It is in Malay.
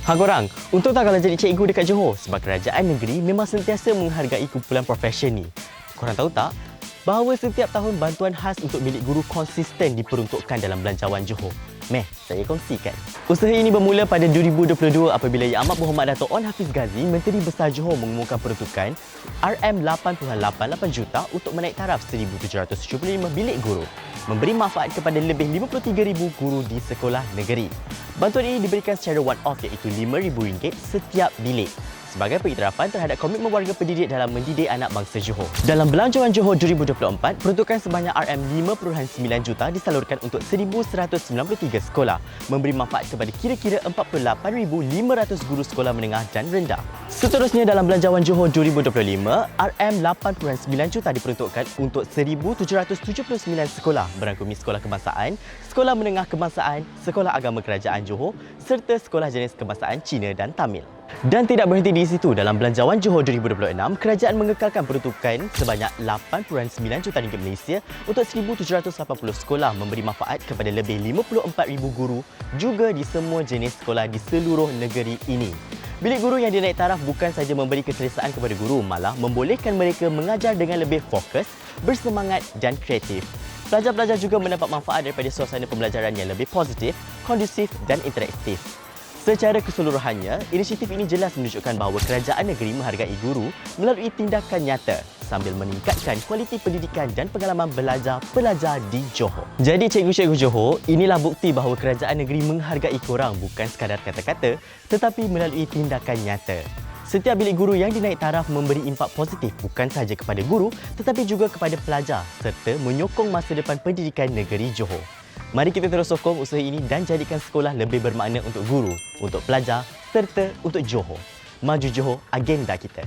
Ha korang, untuk tak kalau jadi cikgu dekat Johor sebab kerajaan negeri memang sentiasa menghargai kumpulan profesi ni. Korang tahu tak bahawa setiap tahun bantuan khas untuk bilik guru konsisten diperuntukkan dalam belanjawan Johor? Meh, saya kongsikan. Usaha ini bermula pada 2022 apabila Yang Amat Berhormat Dato' On Hafiz Ghazi, Menteri Besar Johor mengumumkan peruntukan RM8.88 juta untuk menaik taraf 1,775 bilik guru, memberi manfaat kepada lebih 53,000 guru di sekolah negeri. Bantuan ini diberikan secara one-off iaitu RM5,000 setiap bilik, sebagai pengiktirafan terhadap komitmen warga pendidik dalam mendidik anak bangsa Johor. Dalam Belanjawan Johor 2024, peruntukan sebanyak RM5.9 juta disalurkan untuk 1,193 sekolah, memberi manfaat kepada kira-kira 48,500 guru sekolah menengah dan rendah. Seterusnya, dalam Belanjawan Johor 2025, RM8.9 juta diperuntukkan untuk 1,779 sekolah berangkumi sekolah kebangsaan, sekolah menengah kebangsaan, sekolah agama kerajaan Johor serta sekolah jenis kebangsaan Cina dan Tamil. Dan tidak berhenti di situ, dalam Belanjawan Johor 2026, kerajaan mengekalkan peruntukan sebanyak RM8.9 juta Malaysia untuk 1,780 sekolah, memberi manfaat kepada lebih 54,000 guru juga di semua jenis sekolah di seluruh negeri ini. Bilik guru yang dinaik taraf bukan saja memberi keselesaan kepada guru, malah membolehkan mereka mengajar dengan lebih fokus, bersemangat dan kreatif. Pelajar-pelajar juga mendapat manfaat daripada suasana pembelajaran yang lebih positif, kondusif dan interaktif. Secara keseluruhannya, inisiatif ini jelas menunjukkan bahawa kerajaan negeri menghargai guru melalui tindakan nyata sambil meningkatkan kualiti pendidikan dan pengalaman belajar pelajar di Johor. Jadi cikgu-cikgu Johor, inilah bukti bahawa kerajaan negeri menghargai korang bukan sekadar kata-kata tetapi melalui tindakan nyata. Setiap bilik guru yang dinaik taraf memberi impak positif bukan sahaja kepada guru tetapi juga kepada pelajar serta menyokong masa depan pendidikan negeri Johor. Mari kita terus sokong usaha ini dan jadikan sekolah lebih bermakna untuk guru, untuk pelajar serta untuk Johor. Maju Johor, agenda kita.